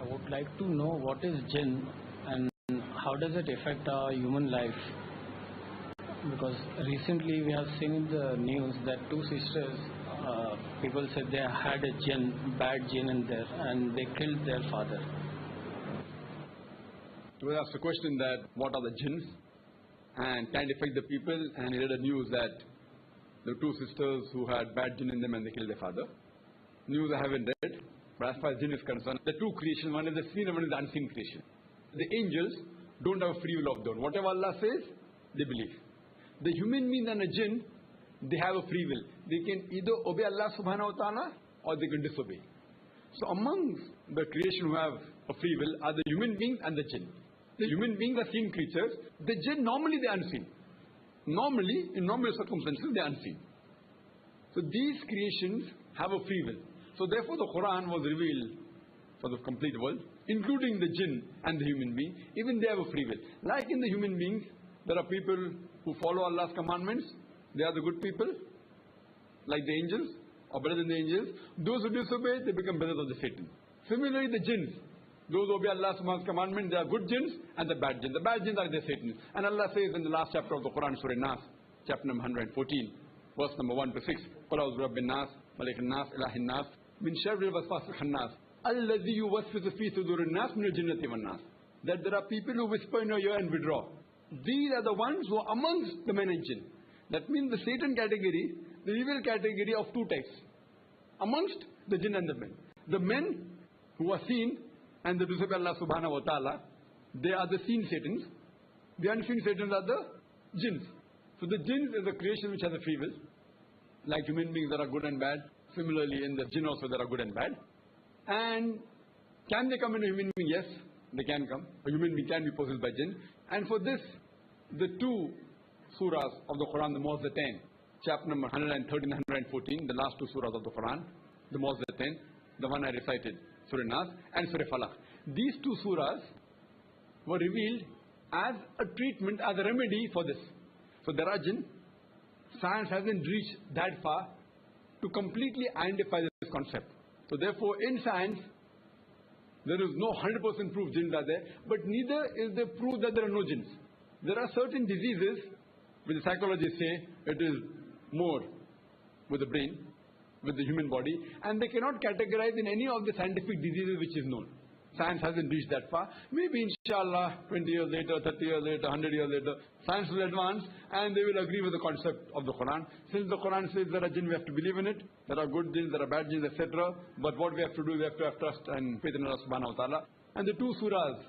I would like to know what is jinn and how does it affect our human life? Because recently we have seen in the news that two sisters, people said they had a jinn, bad jinn in there, and they killed their father. We asked a question that what are the jinns and can it affect the people, and he read a news that the two sisters who had bad jinn in them and they killed their father. News I haven't read, but as far as jinn is concerned, the two creation, one is the seen and one is the unseen creation. The angels don't have a free will of their own. Whatever Allah says, they believe. The human being and a jinn, they have a free will. They can either obey Allah subhanahu wa ta'ala or they can disobey. So among the creation who have a free will are the human beings and the jinn. The human beings are seen creatures. The jinn, normally they are unseen. Normally, in normal circumstances, they are unseen. So these creations have a free will. So therefore the Quran was revealed for the complete world, including the jinn and the human being. Even they have a free will. Like in the human beings, there are people who follow Allah's commandments. They are the good people, like the angels, or better than the angels. Those who disobey, they become brothers of the Satan. Similarly, the jinns, those who obey Allah's commandment, they are good jinns and the bad jinns. The bad jinns are the Satan. And Allah says in the last chapter of the Quran, Surah Nas, chapter number 114, verse number 1 to 6, قُلْ أَعُوذُ بِرَبِّ النَّاسِ مَلِكِ النَّاسِ إِلَٰهِ النَّاسِ مِنْ شَرِّ الْوَسْوَاسِ الْخَنَّاسِ الَّذِي يُوَسْوِسُ فِي صُدُورِ النَّاسِ مِنَ الْجِنَّةِ وَالنَّاسِ. That there are people who whisper in your ear and withdraw. These are the ones who are amongst the men and jinn. That means the Satan category, the evil category of two types. Amongst the jinn and the men. The men who are seen and the disobey Allah subhanahu wa ta'ala, they are the seen Satans. The unseen Satans are the jinns. So the jinns is a creation which has a free will. Like human beings there are good and bad. Similarly in the jinn also there are good and bad. And can they come in a human being? Yes, they can come. A human being can be possessed by jinn. And for this, the two surahs of the Quran, the Mu'awwidhatayn, chapter number 113 and 114, the last two surahs of the Quran, the Mu'awwidhatayn, the one I recited, Surah Nas and Surah Falaq. These two surahs were revealed as a treatment, as a remedy for this. So there are jinn. Science hasn't reached that far to completely identify this concept. So therefore in science, there is no 100% proof jinns are there, but neither is there proof that there are no jinns. There are certain diseases which the psychologists say it is more with the brain, with the human body, and they cannot categorize in any of the scientific diseases which is known. Science hasn't reached that far. Maybe inshallah 20 years later, 30 years later, 100 years later, science will advance and they will agree with the concept of the Quran. Since the Quran says there are jinn, we have to believe in it. There are good jinns, there are bad jinns, etc. But what we have to do, we have to have trust and faith in Allah subhanahu wa ta'ala. And the two surahs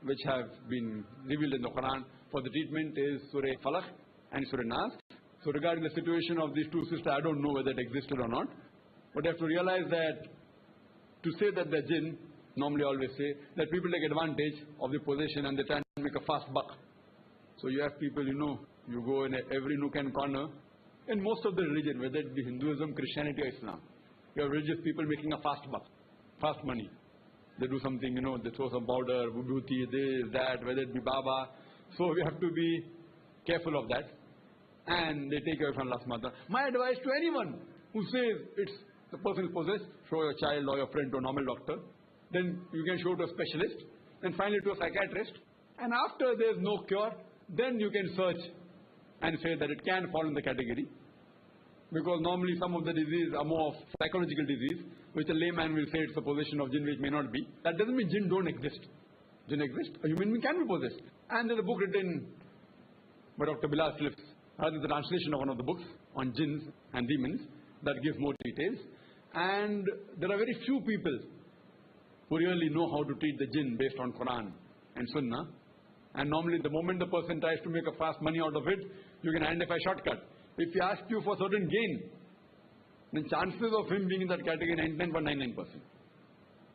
which have been revealed in the Quran for the treatment is Surah Falaq and Surah Nas. So regarding the situation of these two sisters, I don't know whether it existed or not. But you have to realize that to say that they're jinn, normally I always say that people take advantage of the possession and they try and make a fast buck. So you have people, you go in every nook and corner. In most of the religion, whether it be Hinduism, Christianity or Islam, you have religious people making a fast buck, fast money. They do something, they throw some powder, vibhuti, this, that, whether it be Baba. So we have to be careful of that. And they take away from Allah subhanahu wa ta'ala. My advice to anyone who says the person is possessed, show your child or your friend to a normal doctor. Then you can show to a specialist. Then finally to a psychiatrist. And after there is no cure, then you can search and say that it can fall in the category. Because normally some of the diseases are more of psychological disease, which a layman will say it's a possession of jinn, which may not be. That doesn't mean jinn don't exist. Jinn exist. A human being can be possessed. And there's a book written by Dr. Bilal Phillips. The translation of one of the books on jinns and demons that gives more details. And there are very few people who really know how to treat the jinn based on Quran and Sunnah. And normally the moment the person tries to make a fast money out of it, you can identify a shortcut. If he asks you for certain gain, then chances of him being in that category 99.99%.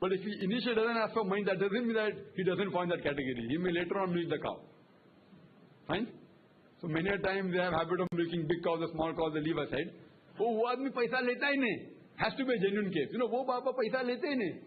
But if he initially doesn't ask for money, that doesn't mean that he doesn't fall in that category. He may later on milk the cow. Fine? So many a time they have habit of milking big cows, the small cows, they leave aside. Oh, wo aadmi paisa leta hi nahi. Has to be a genuine case. Wo baba paisa lete hi nahi.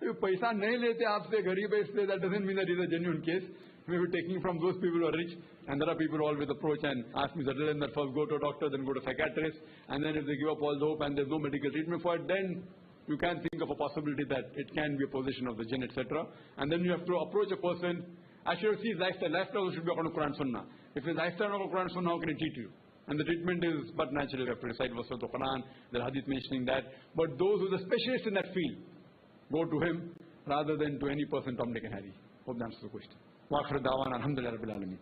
If paisa nahi lete aapse garib hai isliye, that doesn't mean that it is a genuine case. We were taking from those people who are rich, and there are people who always approach and ask me, that first go to a doctor, then go to a psychiatrist, and then if they give up all the hope and there's no medical treatment for it, then you can think of a possibility that it can be a possession of the jinn, etc. And then you have to approach a person. I should see his lifestyle. Lifestyle should be according to Quran Sunnah. If his lifestyle is Quran Sunnah, how can he treat you? And the treatment is but natural. You have to recite verses of the Quran, the hadith mentioning that. But those who are the specialists in that field, go to him rather than to any person, Tom, Dick and Harry. Hope that answers the question. Wa akhir da'wana alhamdulillahi rabbil alamin.